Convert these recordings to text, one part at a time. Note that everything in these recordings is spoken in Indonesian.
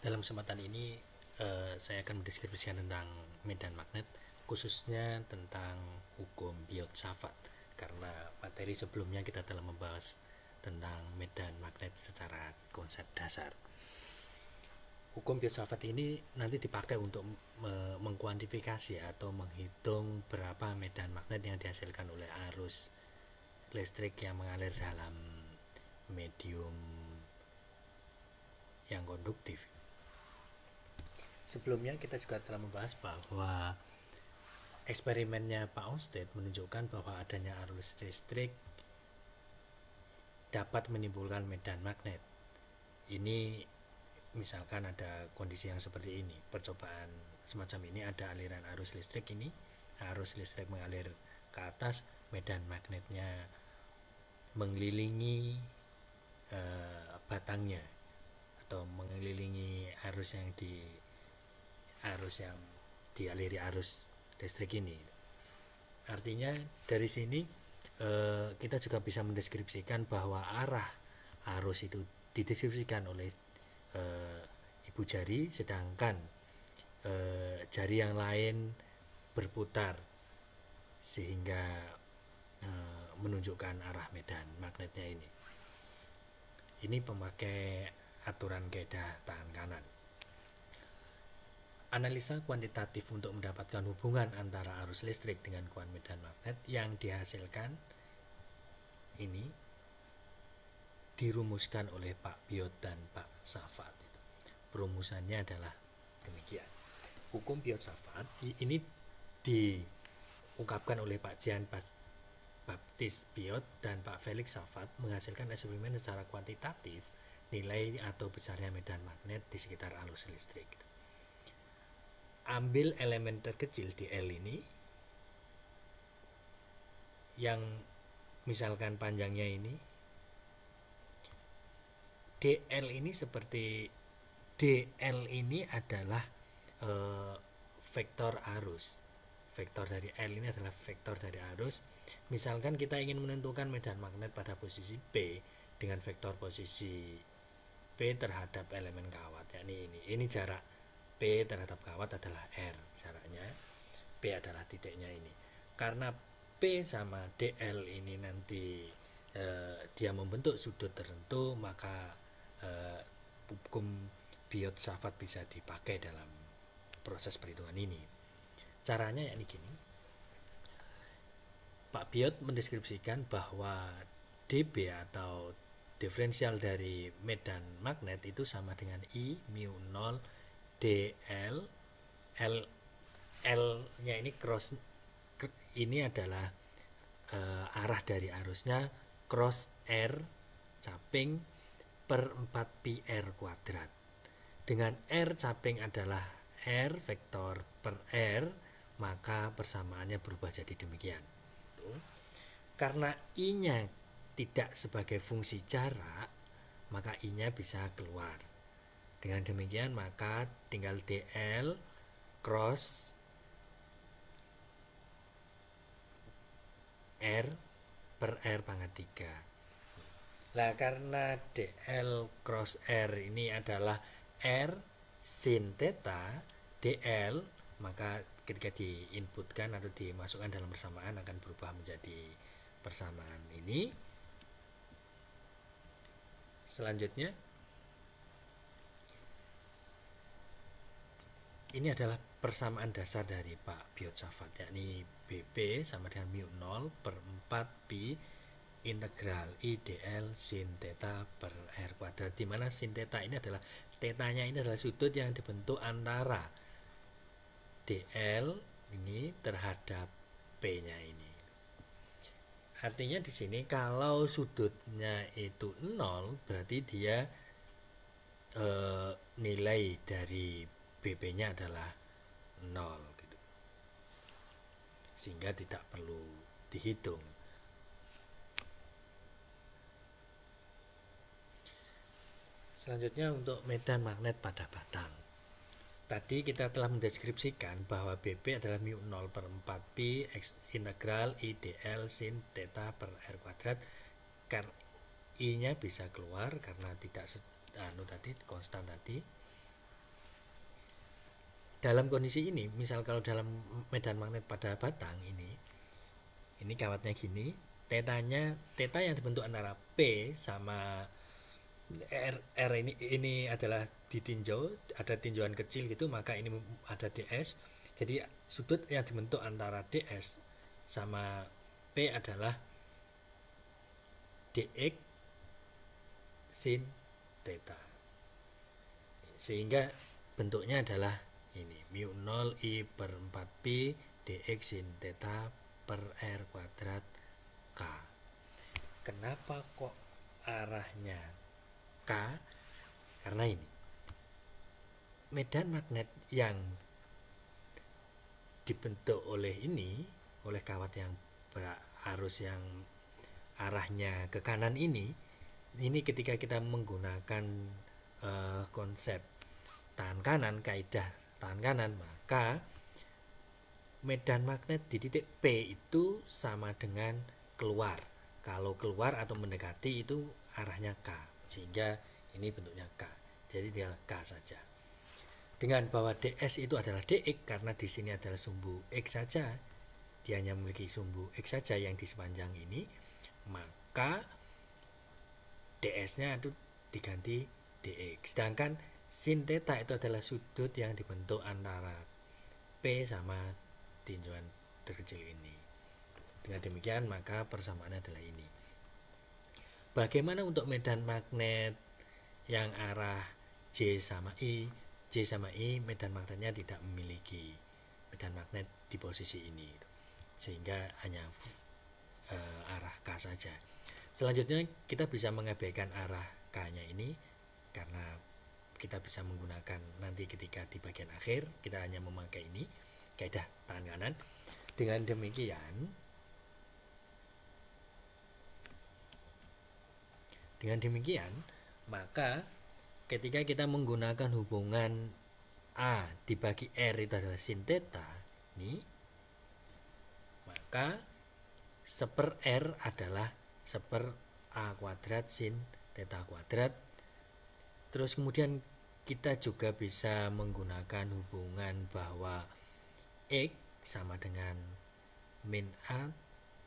Dalam kesempatan ini saya akan mendeskripsikan tentang medan magnet, khususnya tentang hukum Biot-Savart, karena materi sebelumnya kita telah membahas tentang medan magnet secara konsep dasar. Hukum Biot-Savart ini nanti dipakai untuk mengkuantifikasi atau menghitung berapa medan magnet yang dihasilkan oleh arus listrik yang mengalir dalam medium yang konduktif. Sebelumnya kita juga telah membahas bahwa eksperimennya Pak Onsted menunjukkan bahwa adanya arus listrik dapat menimbulkan medan magnet. Ini misalkan ada kondisi yang seperti ini, percobaan semacam ini, ada aliran arus listrik ini, arus listrik mengalir ke atas, medan magnetnya mengelilingi batangnya atau mengelilingi arus yang dialiri arus listrik ini. Artinya dari sini kita juga bisa mendeskripsikan bahwa arah arus itu dideskripsikan oleh ibu jari, sedangkan jari yang lain berputar sehingga menunjukkan arah medan magnetnya ini. Ini pemakai aturan kaidah tangan kanan. Analisa kuantitatif untuk mendapatkan hubungan antara arus listrik dengan kuan medan magnet yang dihasilkan ini dirumuskan oleh Pak Biot dan Pak Savart. Perumusannya adalah demikian. Hukum Biot-Savart ini diungkapkan oleh Pak Jean Baptiste Biot dan Pak Felix Savart menghasilkan eksperimen secara kuantitatif nilai atau besarnya medan magnet di sekitar arus listrik. Ambil elemen terkecil di L ini yang misalkan panjangnya ini, DL ini seperti DL ini adalah vektor arus. Vektor dari L ini adalah vektor dari arus. Misalkan kita ingin menentukan medan magnet pada posisi P dengan vektor posisi P terhadap elemen kawat, yakni ini jarak P terhadap kawat adalah R, jaraknya P adalah titiknya ini. Karena P sama DL ini nanti dia membentuk sudut tertentu, maka hukum Biot-Savart bisa dipakai dalam proses perhitungan ini. Caranya yakni gini. Pak Biot mendeskripsikan bahwa dB atau diferensial dari medan magnet itu sama dengan I mu 0 dl. L nya ini cross, ini adalah arah dari arusnya, cross R caping per 4 pi R kuadrat. Dengan R caping adalah R vektor per R, maka persamaannya berubah jadi demikian. Karena I nya tidak sebagai fungsi jarak, maka I nya bisa keluar. Dengan demikian maka tinggal DL cross R per R pangkat 3. Nah, karena DL cross R ini adalah R sin theta DL, maka ketika diinputkan atau dimasukkan dalam persamaan akan berubah menjadi persamaan ini. Selanjutnya, ini adalah persamaan dasar dari Pak Biot-Savart, yakni BP sama dengan mu 0 per 4 pi integral IDL sin theta per R kuadrat, di mana sin theta ini adalah tetanya ini adalah sudut yang dibentuk antara DL ini terhadap P-nya ini. Artinya di sini kalau sudutnya itu 0, berarti dia nilai dari BP-nya adalah 0 gitu. Sehingga tidak perlu dihitung. Selanjutnya untuk medan magnet pada batang. Tadi kita telah mendeskripsikan bahwa BP adalah mu 0 per 4 pi X integral IDL sin theta per R kuadrat. I nya bisa keluar karena tidak tadi konstan tadi. dalam kondisi ini, misal kalau dalam medan magnet pada batang ini kawatnya gini, theta yang dibentuk antara P sama R ini adalah ditinjau, ada tinjauan kecil gitu, maka ini ada DS. Jadi sudut yang dibentuk antara DS sama P adalah DX sin theta. Sehingga bentuknya adalah ini mu 0 I per 4Pi dx sin theta per R kuadrat K. Kenapa kok arahnya K? Karena ini medan magnet yang dibentuk oleh kawat yang arus yang arahnya ke kanan ini ketika kita menggunakan konsep tahan kanan, kaidah tahan kanan, maka medan magnet di titik P itu sama dengan keluar. Kalau keluar atau mendekati itu arahnya K, sehingga ini bentuknya K. Jadi dia K saja. Dengan bahwa DS itu adalah DX karena di sini adalah sumbu X saja, dia hanya memiliki sumbu X saja yang di sepanjang ini, maka DS-nya itu diganti DX. Sedangkan sin theta itu adalah sudut yang dibentuk antara P sama tinjauan terkecil ini. Dengan demikian maka persamaannya adalah ini. Bagaimana untuk medan magnet yang arah J sama I? J sama I medan magnetnya tidak memiliki medan magnet di posisi ini, sehingga hanya arah K saja. Selanjutnya kita bisa mengabaikan arah K-nya ini karena kita bisa menggunakan nanti ketika di bagian akhir kita hanya memakai ini kaidah tahan kanan. Dengan demikian maka ketika kita menggunakan hubungan A dibagi R itu adalah sin theta ini, maka seper R adalah seper A kuadrat sin theta kuadrat. Terus kemudian kita juga bisa menggunakan hubungan bahwa X sama dengan min A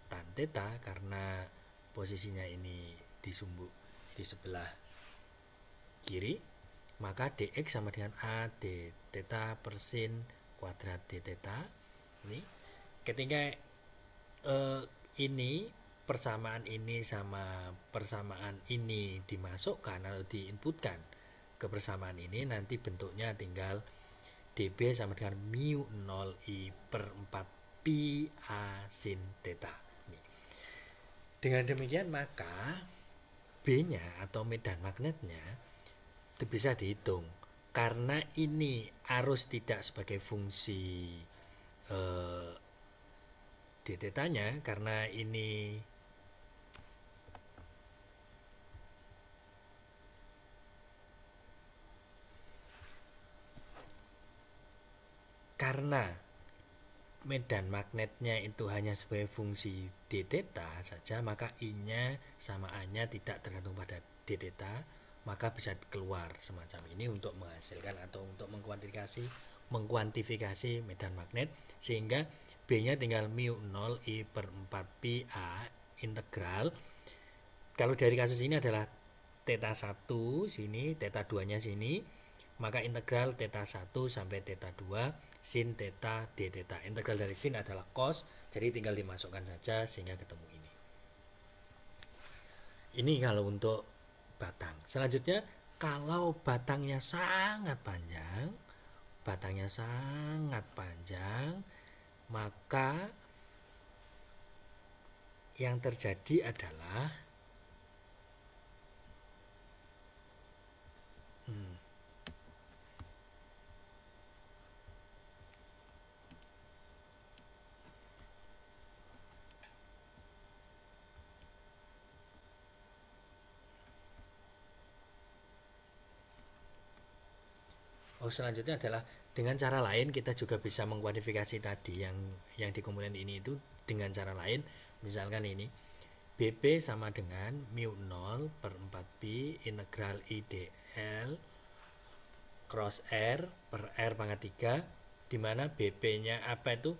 tan theta karena posisinya ini di sebelah kiri, maka dx sama dengan A d theta per sin kuadrat d theta. Ini ketika ini persamaan ini sama persamaan ini dimasukkan atau diinputkan ke persamaan ini, nanti bentuknya tinggal dB sama dengan mu 0 I per 4 pi A sin theta. Dengan demikian maka B-nya atau medan magnetnya itu bisa dihitung. Karena ini arus tidak sebagai fungsi d theta-nya, karena ini karena medan magnetnya itu hanya sebagai fungsi d theta saja, maka I-nya sama A-nya tidak tergantung pada d theta, maka bisa keluar semacam ini untuk menghasilkan atau untuk mengkuantifikasi medan magnet, sehingga B-nya tinggal mu 0 I per 4 pi A integral. Kalau dari kasus ini adalah theta 1 sini, theta 2-nya sini, maka integral theta 1 sampai theta 2 sin theta d theta. Integral dari sin adalah cos, jadi tinggal dimasukkan saja sehingga ketemu ini. Ini kalau untuk batang. Selanjutnya kalau batangnya sangat panjang, maka yang terjadi adalah selanjutnya adalah dengan cara lain kita juga bisa mengkuantifikasi tadi yang di komponen ini itu dengan cara lain. Misalkan ini BP sama dengan mu 0 per 4 pi integral IDL cross R per R pangkat 3 di mana BP-nya apa itu,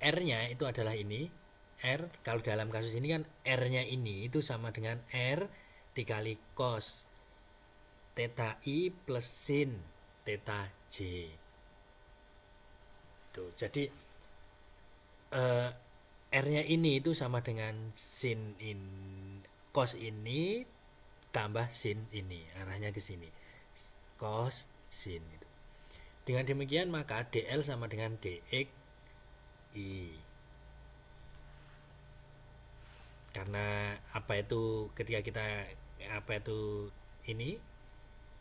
R-nya itu adalah ini. R kalau dalam kasus ini kan R-nya ini itu sama dengan R dikali cos theta I plus sin theta J. Tuh, jadi R-nya ini itu sama dengan sin cos ini tambah sin ini, arahnya ke sini. Cos sin itu. Dengan demikian maka DL sama dengan DX I. Karena apa itu ketika kita apa itu ini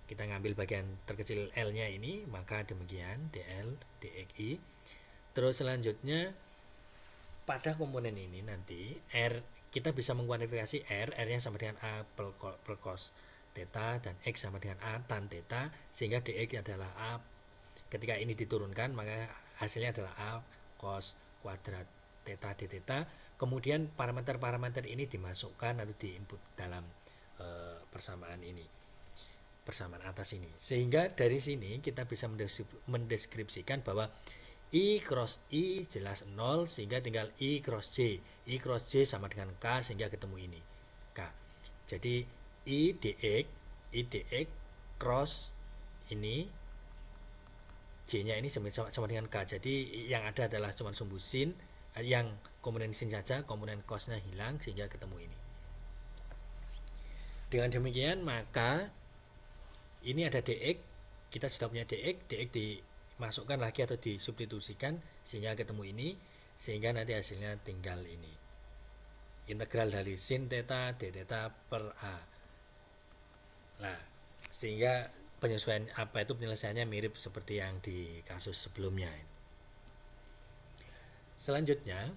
kita ngambil bagian terkecil L-nya ini, maka demikian DL DXI. Terus selanjutnya pada komponen ini nanti R kita bisa mengkuantifikasi R-nya sama dengan A per cos theta dan X sama dengan A tan theta, sehingga DX adalah A. Ketika ini diturunkan maka hasilnya adalah A cos kuadrat theta d theta. Kemudian parameter-parameter ini dimasukkan atau diinput dalam persamaan ini, persamaan atas ini, sehingga dari sini kita bisa mendeskripsikan bahwa I cross I jelas 0, sehingga tinggal I cross J. I cross J sama dengan K, sehingga ketemu ini K. Jadi I dx cross ini J-nya ini sama dengan K. Jadi yang ada adalah cuma sumbu sin, yang komponen sin saja, komponen cosnya hilang, sehingga ketemu ini. Dengan demikian maka ini ada dx, kita sudah punya dx dimasukkan lagi atau disubstitusikan sehingga ketemu ini, sehingga nanti hasilnya tinggal ini, integral dari sin theta d theta per A. Nah, sehingga penyesuaian apa itu penyelesaiannya mirip seperti yang di kasus sebelumnya. Selanjutnya,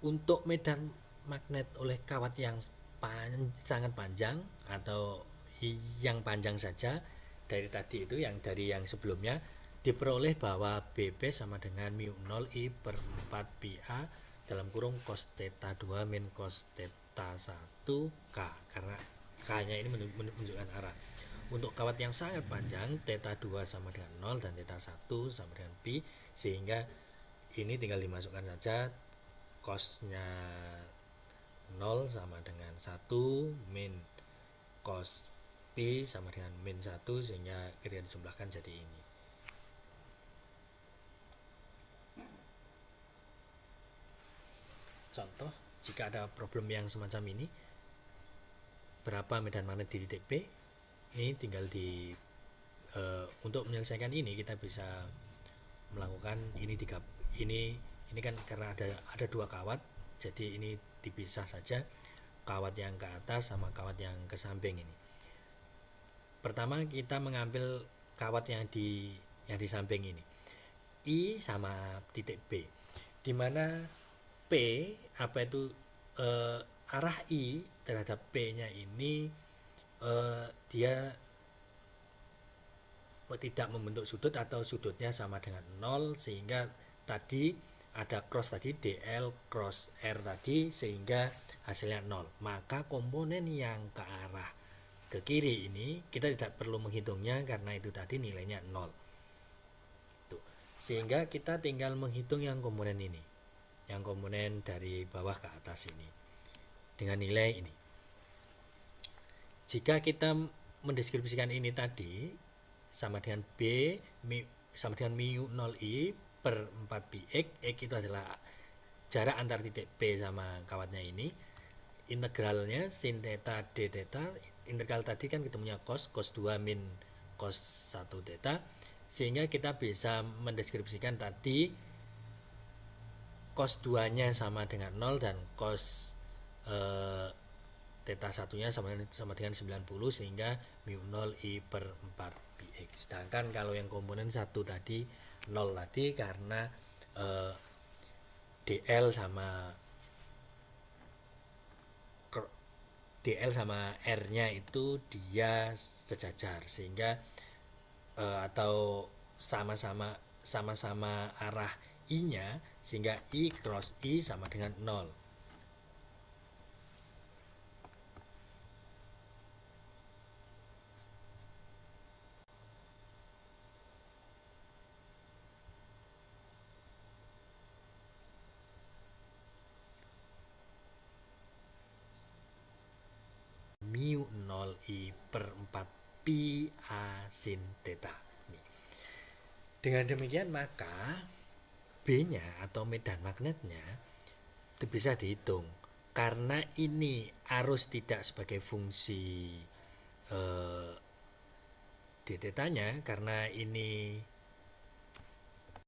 untuk medan magnet oleh kawat yang sangat panjang atau yang panjang saja dari tadi itu, yang dari yang sebelumnya, diperoleh bahwa BP sama dengan mu 0 I per 4 pi A dalam kurung cos theta 2 min cos theta 1 K, karena K-nya ini menunjukkan arah. Untuk kawat yang sangat panjang, theta 2 sama dengan 0 dan theta 1 sama dengan pi, sehingga ini tinggal dimasukkan saja, cosnya 0 sama dengan 1 min cos pi sama dengan min 1, sehingga ketika dijumlahkan jadi ini. Contoh, jika ada problem yang semacam ini, berapa medan magnet di titik B, ini tinggal untuk menyelesaikan ini kita bisa melakukan ini kan karena ada dua kawat, jadi ini dipisah saja, kawat yang ke atas sama kawat yang ke samping ini. Pertama kita mengambil kawat yang di samping ini, I sama titik B, di mana P apa itu arah I terhadap P-nya ini dia tidak membentuk sudut atau sudutnya sama dengan 0, sehingga tadi ada cross tadi DL cross R tadi, sehingga hasilnya 0. Maka komponen yang ke arah ke kiri ini kita tidak perlu menghitungnya karena itu tadi nilainya 0. Tuh. Sehingga kita tinggal menghitung yang komponen ini, yang komponen dari bawah ke atas ini dengan nilai ini. Jika kita mendeskripsikan ini tadi sama dengan B sama dengan mu 0 I per 4 pi X itu adalah jarak antar titik B sama kawatnya ini, integralnya sin theta d theta, integral tadi kan ketemunya cos 2 min cos 1 theta, sehingga kita bisa mendeskripsikan tadi cos 2 nya sama dengan 0 dan cos theta 1 nya sama dengan 90, sehingga mu 0 I per 4 pi X. Sedangkan kalau yang komponen 1 tadi 0 tadi karena DL sama R-nya itu dia sejajar, sehingga atau sama-sama arah I-nya, sehingga I cross I sama dengan 0. pi A sin theta. Dengan demikian maka B-nya atau medan magnetnya itu bisa dihitung. Karena ini arus tidak sebagai fungsi d theta-nya, karena ini